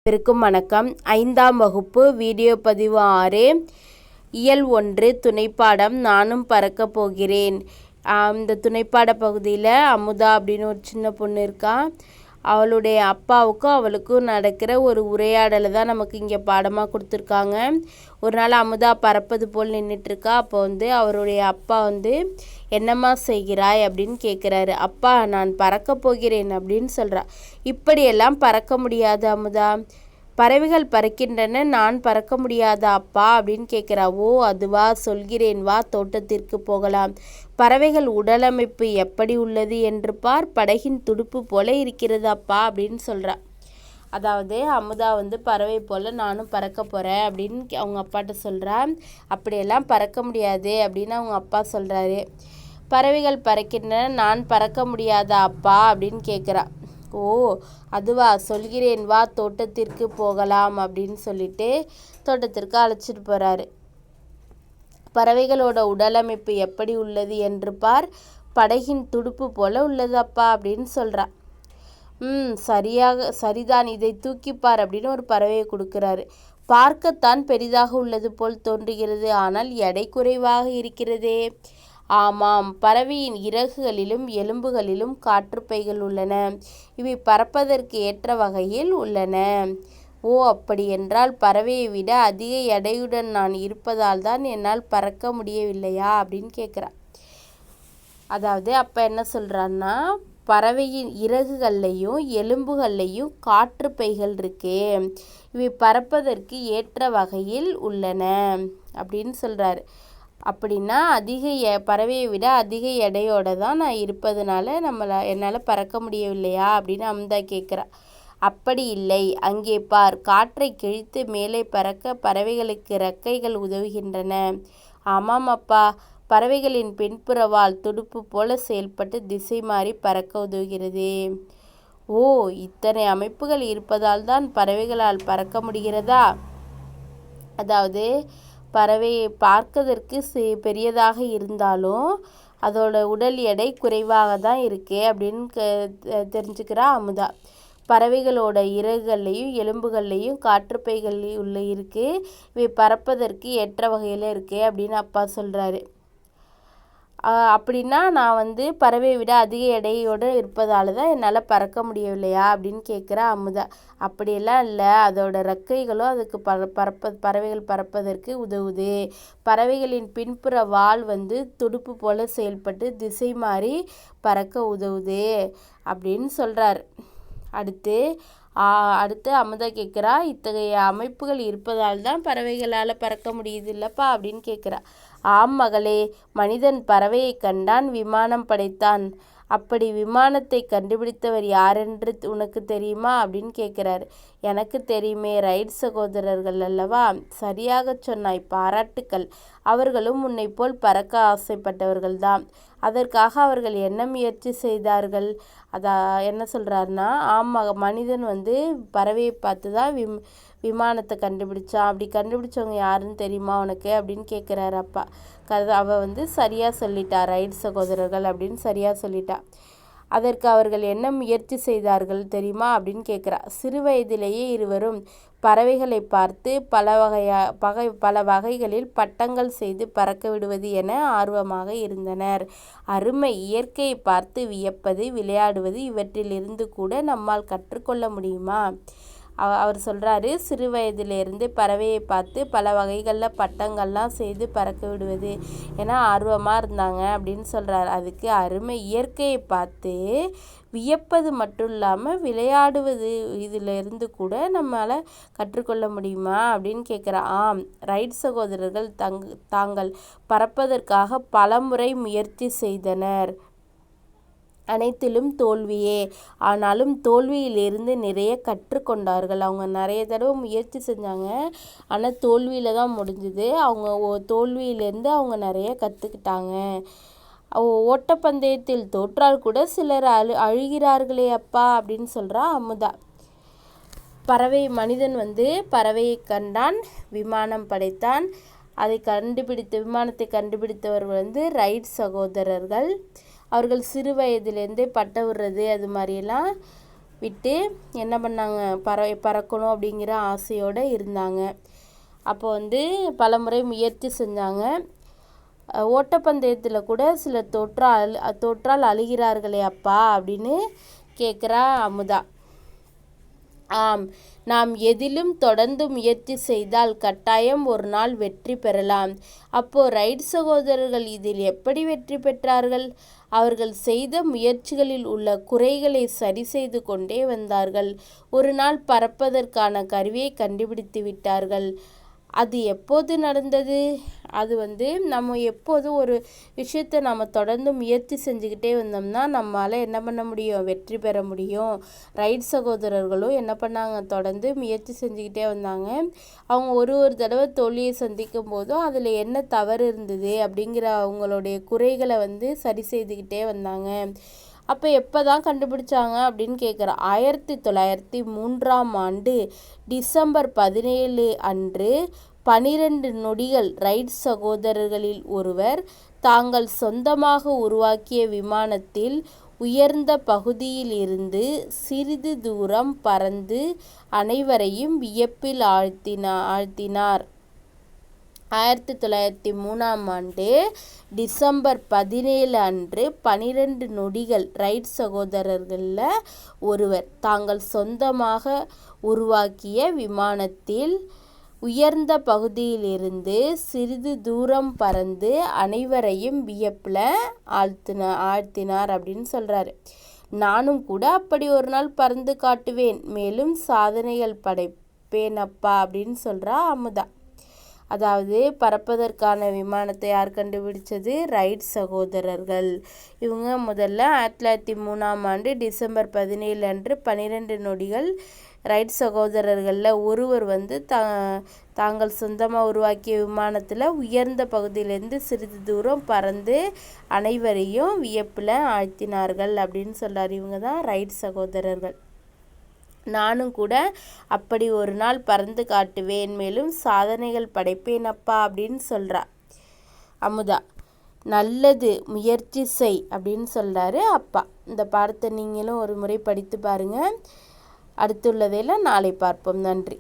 அனைவருக்கும் வணக்கம். 5ஆம் வகுப்பு வீடியோ பதிவு 6 இயல் 1 துணைப்பாடம் நானும் பறக்க போகிறேன். இந்த துணைப்பாட பகுதியில் அமுதா அப்படின்னு ஒரு சின்ன பொண்ணு இருக்கா. அவளுடைய அப்பாவுக்கும் அவளுக்கும் நடக்கிற ஒரு உரையாடலை தான் நமக்கு இங்கே பாடமாக கொடுத்துருக்காங்க. ஒரு நாள் அமுதா பறப்பது போல் நின்றுட்டுருக்கா. அப்போ அவருடைய அப்பா என்னம்மா செய்கிறாய் அப்படின்னு கேட்குறாரு. அப்பா, நான் பறக்க போகிறேன் அப்படின்னு சொல்கிறா. இப்படியெல்லாம் பறக்க முடியாது அமுதா, பறவைகள் பறக்கின்றன, நான் பறக்க முடியாதா அப்பா அப்படின்னு கேட்குறா. ஓ அதுவா, சொல்கிறேன் வா, தோட்டத்திற்கு போகலாம். பறவைகள் உடலமைப்பு எப்படி உள்ளது என்று பார், படகின் துடுப்பு போல இருக்கிறது அப்பா அப்படின்னு சொல்கிறா. அதாவது அமுதா பறவை போல் நானும் பறக்க போகிறேன் அப்படின்னு அவங்க அப்பாட்ட சொல்கிறா. அப்படியெல்லாம் பறக்க முடியாது அப்படின்னு அவங்க அப்பா சொல்கிறாரு. பறவைகள் பறக்கின்றன, நான் பறக்க முடியாதா அப்பா அப்படின்னு கேட்குறா. ஓ அதுவா, சொல்கிறேன் வா, தோட்டத்திற்கு போகலாம் அப்படின்னு சொல்லிட்டு தோட்டத்திற்கு அழைச்சிட்டு போகிறாரு. பறவைகளோட உடலமைப்பு எப்படி உள்ளது என்று பார், படகின் துடுப்பு போல உள்ளது அப்பா அப்படின்னு சொல்கிறா. சரிதான், இதை தூக்கிப்பார் அப்படின்னு ஒரு பறவையை கொடுக்குறாரு. பார்க்கத்தான் பெரிதாக உள்ளது போல் தோன்றுகிறது, ஆனால் எடை குறைவாக இருக்கிறதே. ஆமாம், பறவையின் இறகுகளிலும் எலும்புகளிலும் காற்றுப்பைகள் உள்ளன. இவை பறப்பதற்கு ஏற்ற வகையில் உள்ளன. ஓ அப்படி என்றால் பறவையை விட அதிக எடையுடன் நான் இருப்பதால் தான் என்னால் பறக்க முடியவில்லையா அப்படின்னு கேட்குறா. அதாவது அப்போ என்ன சொல்கிறான்னா, பறவையின் இறகுகள்லையும் எலும்புகள்லையும் காற்றுப்பைகள் இருக்கே, இவை பறப்பதற்கு ஏற்ற வகையில் உள்ளன அப்படின்னு சொல்கிறாரு. அப்படின்னா பறவையை விட அதிக எடையோடு தான் நான் இருப்பதுனால என்னால் பறக்க முடியவில்லையா அப்படின்னு அமுதா கேட்குறா. அப்படி இல்லை, அங்கே பார், காற்றை கிழித்து மேலே பறக்க பறவைகளுக்கு இறக்கைகள் உதவுகின்றன. ஆமாம் அப்பா, பறவைகளின் பின்புற வால் துடுப்பு போல செயல்பட்டு திசை மாறி பறக்க உதவுகிறது. ஓ, இத்தனை அமைப்புகள் இருப்பதால் தான் பறவைகளால் பறக்க முடிகிறதா? அதாவது பறவையை பார்க்கறதற்கு பெரியதாக இருந்தாலும் அதோட உடல் எடை குறைவாக தான் இருக்கே அப்படின்னு தெரிஞ்சுக்கிறா அமுதா. பறவைகளோட இறகுகள்லையும் எலும்புகள்லையும் காற்றுப்பைகள்லையும் இருக்குது, இவை பறப்பதற்கு ஏற்ற வகையில் இருக்கே அப்படின்னு அப்பா சொல்கிறாரு. அப்படின்னா நான் பறவையை விட அதிக எடையோடு இருப்பதால தான் என்னால் பறக்க முடியவில்லையா அப்படின்னு கேட்குறா அமுதா. அப்படியெல்லாம் இல்லை, அதோட ரெக்கைகளும் அதுக்கு பறவைகள் பறப்பதற்கு உதவுது. பறவைகளின் பின்புற வால் துடுப்பு போல் செயல்பட்டு திசை மாறி பறக்க உதவுது அப்படின்னு சொல்கிறார். அடுத்து அமுதா கேட்குறா, இத்தகைய அமைப்புகள் இருப்பதால் தான் பறவைகளால் பறக்க முடியுது இல்லப்பா அப்படின்னு கேட்குறா. ஆம் மகளே, மனிதன் பறவையை கண்டான், விமானம் படைத்தான். அப்படி விமானத்தை கண்டுபிடித்தவர் யாரென்று உனக்கு தெரியுமா அப்படின்னு கேட்குறாரு. எனக்கு தெரியுமே, ரைட் சகோதரர்கள் அல்லவா? சரியாக சொன்னாய், பாராட்டுக்கள். அவர்களும் உன்னை போல் பறக்க ஆசைப்பட்டவர்கள்தான். அதற்காக அவர்கள் என்ன முயற்சி செய்தார்கள்? என்ன சொல்கிறாருன்னா, ஆமாம், மனிதன் பறவையை பார்த்து தான் விமானத்தை கண்டுபிடிச்சான். அப்படி கண்டுபிடிச்சவங்க யாருன்னு தெரியுமா உனக்கு அப்படின்னு கேட்குறாரு அப்பா. அவள் சரியாக சொல்லிட்டா, ரைட் சகோதரர்கள் அப்படின்னு சரியாக சொல்லிட்டா. அதற்கு அவர்கள் என்ன முயற்சி செய்தார்கள் தெரியுமா அப்படின்னு கேட்குறா. சிறு வயதிலேயே இருவரும் பறவைகளை பார்த்து பல வகைகளில் பட்டங்கள் செய்து பறக்க விடுவது என ஆர்வமாக இருந்தனர். அருமை, இயற்கையை பார்த்து வியப்பது, விளையாடுவது, இவற்றிலிருந்து கூட நம்மால் கற்றுக்கொள்ள முடியுமா? அவர் சொல்கிறாரு, சிறு வயதிலிருந்து பறவையை பார்த்து பல வகைகளில் பட்டங்கள்லாம் செய்து பறக்க விடுவது என ஆர்வமாக இருந்தாங்க அப்படின்னு சொல்கிறார். அதுக்கு அருமை, இயற்கையை பார்த்து வியப்பது மட்டும் இல்லாமல் விளையாடுவது, இதிலிருந்து கூட நம்மளால் கற்றுக்கொள்ள முடியுமா அப்படின்னு கேட்குறா. ஆம், ரைட் சகோதரர்கள் தாங்கள் பறப்பதற்காக பலமுறை முயற்சி செய்தனர். அனைத்திலும் தோல்வியே. ஆனாலும் தோல்வியிலிருந்து நிறைய கற்றுக்கொண்டார்கள். அவங்க நிறைய தடவை முயற்சி செஞ்சாங்க, ஆனால் தோல்வியில் தான் முடிஞ்சுது. அவங்க தோல்வியிலேருந்து அவங்க நிறைய கற்றுக்கிட்டாங்க. ஓட்டப்பந்தயத்தில் தோற்றால் கூட சிலர் அழுகிறார்களே அப்பா அப்படின்னு சொல்கிறா அமுதா. மனிதன் பறவையை கண்டான், விமானம் படைத்தான். விமானத்தை கண்டுபிடித்தவர்கள் ரைட் சகோதரர்கள். அவர்கள் சிறு வயதிலேருந்தே பட்ட விடுறது அது மாதிரியெல்லாம் விட்டு என்ன பண்ணாங்க, பறக்கணும் அப்படிங்கிற ஆசையோடு இருந்தாங்க. அப்போ வந்து பலமுறை முயற்சி செஞ்சாங்க. ஓட்டப்பந்தயத்தில் கூட சிலர் தோற்றால் அழுகிறார்களே அப்பா அப்படின்னு கேட்குறா அமுதா. ஆம், நாம் எதிலும் தொடர்ந்து முயற்சி செய்தால் கட்டாயம் ஒரு நாள் வெற்றி பெறலாம். அப்போ ரைட் சகோதரர்கள் இதில் எப்படி வெற்றி பெற்றார்கள்? அவர்கள் செய்த முயற்சிகளில் உள்ள குறைகளை சரி செய்து கொண்டே வந்தார்கள். ஒரு நாள் பறப்பதற்கான கருவியை கண்டுபிடித்து விட்டார்கள். அது எப்போது நடந்தது? அது வந்து நம்ம எப்போது ஒரு விஷயத்தை நம்ம தொடர்ந்து முயற்சி செஞ்சுக்கிட்டே வந்தோம்னா நம்மளால் என்ன பண்ண முடியும், வெற்றி பெற முடியும். ரைட் சகோதரர்களும் என்ன பண்ணாங்க, தொடர்ந்து முயற்சி செஞ்சுக்கிட்டே வந்தாங்க. அவங்க ஒரு தடவை தோல்வியை சந்திக்கும் போதும் அதில் என்ன தவறு இருந்தது அப்படிங்கிற அவங்களுடைய குறைகளை வந்து சரி செய்துக்கிட்டே வந்தாங்க. அப்போ எப்போ தான் கண்டுபிடிச்சாங்க அப்படின்னு கேட்குறேன். 1903 டிசம்பர் 17 அன்று 12 நொடிகள் ரைட் சகோதரர்களில் ஒருவர் தாங்கள் சொந்தமாக உருவாக்கிய விமானத்தில் உயர்ந்த பகுதியில் இருந்து சிறிது தூரம் பறந்து அனைவரையும் வியப்பில் ஆழ்த்தினார். 1903 டிசம்பர் 17 அன்று 12 நொடிகள் ரைட் சகோதரர்களில் ஒருவர் தாங்கள் சொந்தமாக உருவாக்கிய விமானத்தில் உயர்ந்த பகுதியிலிருந்து சிறிது தூரம் பறந்து அனைவரையும் வியப்பில் ஆழ்த்தினார் அப்படின்னு சொல்கிறாரு. நானும் கூட அப்படி ஒரு நாள் பறந்து காட்டுவேன், மேலும் சாதனைகள் படைப்பேன் அப்பா அப்படின்னு சொல்கிறா அமுதா. அதாவது பறப்பதற்கான விமானத்தை யார் கண்டுபிடிச்சது? ரைட் சகோதரர்கள். இவங்க முதல்ல 1903 டிசம்பர் 17 அன்று 12 நொடிகள் ரைட் சகோதரர்களில் ஒருவர் வந்து தாங்கள் சொந்தமாக உருவாக்கிய விமானத்தில் உயர்ந்த பகுதியிலேருந்து சிறிது தூரம் பறந்து அனைவரையும் வியப்பில் ஆழ்த்தினார்கள் அப்படின்னு சொல்கிறார். இவங்க தான் ரைட் சகோதரர்கள். நானும் கூட அப்படி ஒரு நாள் பறந்து காட்டுவேன், மேலும் சாதனைகள் படைப்பேன் அப்பா அப்படின்னு சொல்கிறா அமுதா. நல்லது, முயற்சி செய் அப்படின்னு சொல்கிறாரு அப்பா. இந்த பாடத்தை நீங்களும் ஒரு முறை படித்து பாருங்கள். அடுத்துள்ளதையில் நாளை பார்ப்போம். நன்றி.